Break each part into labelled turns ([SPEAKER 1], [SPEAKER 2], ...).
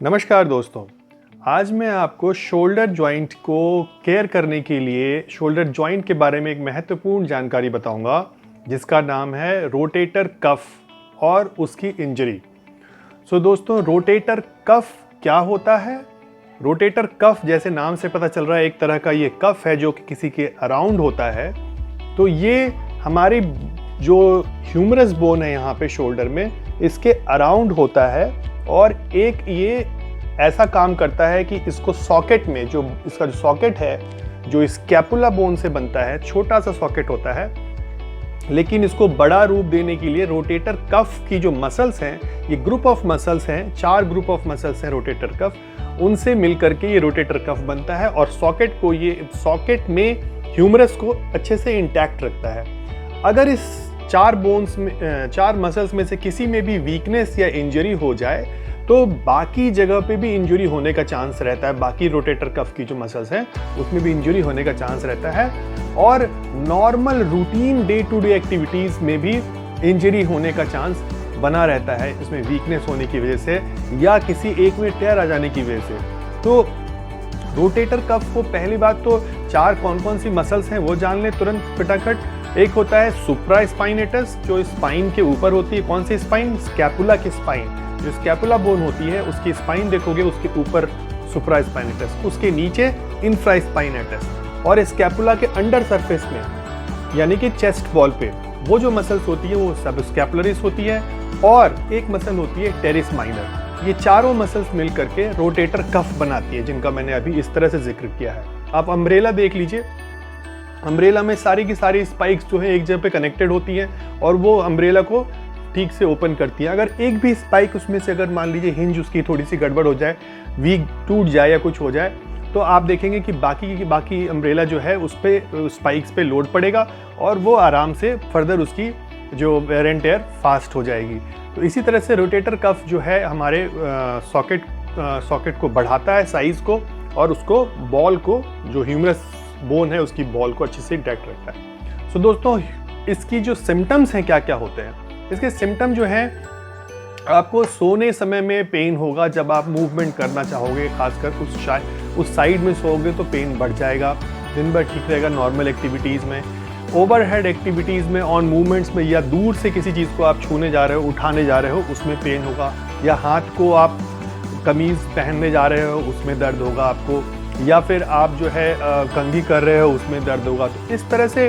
[SPEAKER 1] नमस्कार दोस्तों। आज मैं आपको शोल्डर जॉइंट को केयर करने के लिए शोल्डर जॉइंट के बारे में एक महत्वपूर्ण जानकारी बताऊंगा, जिसका नाम है रोटेटर कफ और उसकी इंजरी। दोस्तों, रोटेटर कफ क्या होता है? रोटेटर कफ जैसे नाम से पता चल रहा है, एक तरह का ये कफ है जो कि किसी के अराउंड होता है। तो ये हमारी जो ह्यूमरस बोन है यहाँ पे शोल्डर में, इसके अराउंड होता है और एक ये ऐसा काम करता है कि इसको सॉकेट में, जो इसका जो सॉकेट है जो स्कैपुला बोन से बनता है, छोटा सा सॉकेट होता है, लेकिन इसको बड़ा रूप देने के लिए रोटेटर कफ की जो मसल्स हैं, ये ग्रुप ऑफ मसल्स हैं, 4 ग्रुप ऑफ मसल्स हैं रोटेटर कफ, उनसे मिलकर के ये रोटेटर कफ बनता है और सॉकेट में ह्यूमरस को अच्छे से इंटैक्ट रखता है। अगर इस 4 मसल्स में से किसी में भी वीकनेस या इंजरी हो जाए तो बाकी जगह पे भी इंजरी होने का चांस रहता है। बाकी रोटेटर कफ की जो मसल्स हैं उसमें भी इंजरी होने का चांस रहता है और normal routine day to day activities में भी इंजरी होने का चांस बना रहता है, इसमें वीकनेस होने की वजह से या किसी एक में टेयर आ जाने की वजह से। तो रोटेटर कफ को पहली बात तो 4 कौन कौन सी मसल्स हैं वो जान ले तुरंत फटाफट। एक होता है सुप्रा स्पाइनेटस, जो स्पाइन के ऊपर होती है। कौन सी स्पाइन? स्कैपुला की स्पाइन। जो स्कैपुला बोन होती है उसकी स्पाइन देखोगे, उसके ऊपर सुप्रा स्पाइनेटस, उसके नीचे इंफ्रा स्पाइनेटस, और स्कैपुला के अंडर सरफेस में यानी कि चेस्ट बॉल पे वो जो मसल्स होती है वो सब स्कैपुलरिस होती है और एक मसल होती है टेरिस माइनर। ये चारों मसल्स मिल करके रोटेटर कफ बनाती है, जिनका मैंने अभी इस तरह से जिक्र किया है। आप अम्ब्रेला देख लीजिए, अम्ब्रेला में सारी की सारी स्पाइक्स जो है एक जगह पे कनेक्टेड होती हैं और वो अम्ब्रेला को ठीक से ओपन करती है। अगर एक भी स्पाइक उसमें से, अगर मान लीजिए हिंज उसकी थोड़ी सी गड़बड़ हो जाए, वीक टूट जाए या कुछ हो जाए, तो आप देखेंगे कि बाकी अम्ब्रेला जो है उस पे स्पाइक्स पे लोड पड़ेगा और वो आराम से फर्दर उसकी जो वेयर एंड टेयर फास्ट हो जाएगी। तो इसी तरह से रोटेटर कफ जो है हमारे सॉकेट को बढ़ाता है, साइज को, और उसको बॉल को, जो ह्यूमरस बोन है उसकी बॉल को अच्छे से इंटैक्ट रखता है। दोस्तों, इसकी जो सिम्टम्स हैं क्या क्या होते हैं? इसके सिम्टम जो हैं, आपको सोने समय में पेन होगा जब आप मूवमेंट करना चाहोगे, खासकर उस साइड में सोओगे तो पेन बढ़ जाएगा। दिन भर ठीक रहेगा नॉर्मल एक्टिविटीज़ में। ओवरहेड एक्टिविटीज़ में, ऑन मूवमेंट्स में, या दूर से किसी चीज़ को आप छूने जा रहे हो, उठाने जा रहे हो, उसमें पेन होगा, या हाथ को आप कमीज़ पहनने जा रहे हो उसमें दर्द होगा आपको, या फिर आप जो है कंघी कर रहे हो उसमें दर्द होगा। तो इस तरह से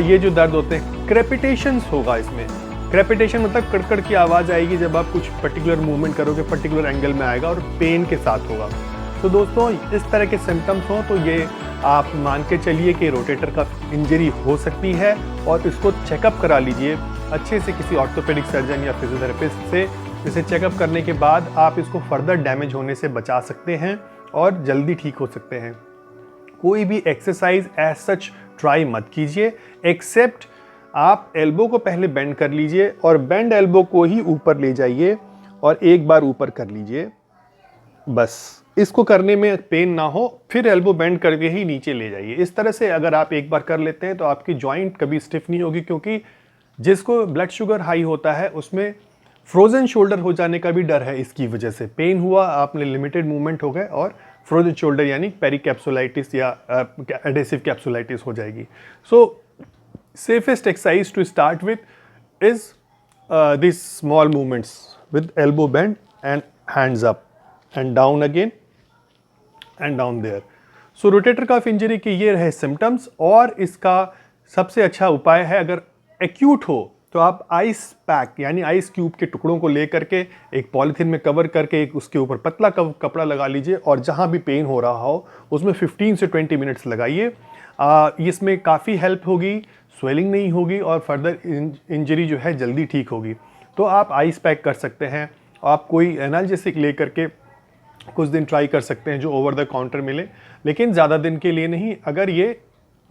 [SPEAKER 1] ये जो दर्द होते हैं, क्रेपिटेशंस होगा इसमें। क्रेपिटेशन मतलब कड़कड़ की आवाज़ आएगी जब आप कुछ पर्टिकुलर मूवमेंट करोगे, पर्टिकुलर एंगल में आएगा और पेन के साथ होगा। तो दोस्तों, इस तरह के सिम्टम्स हो तो ये आप मान के चलिए कि रोटेटर कफ इंजरी हो सकती है और इसको चेकअप करा लीजिए अच्छे से किसी ऑर्थोपेडिक सर्जन या फिजियोथेरेपिस्ट से। इसे चेकअप करने के बाद आप इसको फर्दर डैमेज होने से बचा सकते हैं और जल्दी ठीक हो सकते हैं। कोई भी एक्सरसाइज एज सच ट्राई मत कीजिए, एक्सेप्ट आप एल्बो को पहले बेंड कर लीजिए और बेंड एल्बो को ही ऊपर ले जाइए और एक बार ऊपर कर लीजिए, बस। इसको करने में पेन ना हो, फिर एल्बो बेंड करके ही नीचे ले जाइए। इस तरह से अगर आप एक बार कर लेते हैं तो आपकी जॉइंट कभी स्टिफ नहीं होगी, क्योंकि जिसको ब्लड शुगर हाई होता है उसमें फ्रोजन शोल्डर हो जाने का भी डर है। इसकी वजह से पेन हुआ, आपने लिमिटेड मूवमेंट हो गए और फ्रोजन शोल्डर यानी पेरिकैप्सुलाइटिस या एडेसिव कैप्सुलाइटिस हो जाएगी। Safest exercise to start with is these small movements with elbow bend and hands up and down again and down there. So rotator cuff injury के ये रहे symptoms, और इसका सबसे अच्छा उपाय है, अगर acute हो तो आप आइस पैक यानी आइस क्यूब के टुकड़ों को लेकर के एक पॉलीथीन में कवर करके एक उसके ऊपर पतला कपड़ा लगा लीजिए और जहाँ भी पेन हो रहा हो उसमें 15 से 20 मिनट्स लगाइए। इसमें काफ़ी हेल्प होगी, स्वेलिंग नहीं होगी और फर्दर इंजरी जो है जल्दी ठीक होगी। तो आप आइस पैक कर सकते हैं, आप कोई एनाल्जेसिक ले करके कुछ दिन ट्राई कर सकते हैं जो ओवर द काउंटर मिले, लेकिन ज़्यादा दिन के लिए नहीं। अगर ये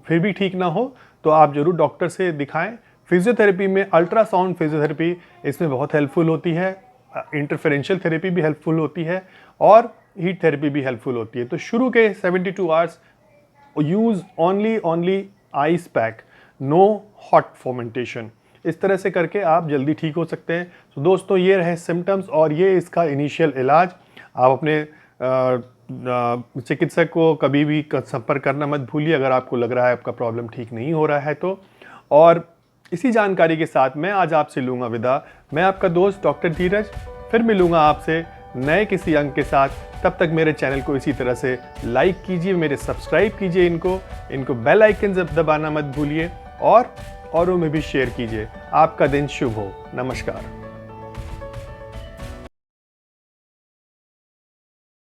[SPEAKER 1] फिर भी ठीक ना हो तो आप ज़रूर डॉक्टर से दिखाएं। फिजियोथेरेपी में अल्ट्रासाउंड फिजियोथेरेपी इसमें बहुत हेल्पफुल होती है, इंटरफेरेंशियल थेरेपी भी हेल्पफुल होती है और हीट थेरेपी भी हेल्पफुल होती है। तो शुरू के 72 hours use only ice pack, no hot fomentation. इस तरह से करके आप जल्दी ठीक हो सकते हैं। तो दोस्तों, ये रहे सिम्टम्स और ये इसका इनिशियल इलाज। आप अपने चिकित्सक को कभी भी संपर्क करना मत भूलिए अगर आपको लग रहा है आपका प्रॉब्लम ठीक नहीं हो रहा है तो। और इसी जानकारी के साथ मैं आज आपसे लूँगा विदा। मैं आपका दोस्त डॉक्टर धीरज फिर मिलूँगा आपसे नए किसी अंक के साथ। तब तक मेरे चैनल को इसी तरह से लाइक कीजिए, मेरे सब्सक्राइब कीजिए, इनको बेल आइकन दबाना मत भूलिए और औरों में भी शेयर कीजिए। आपका दिन शुभ हो। नमस्कार।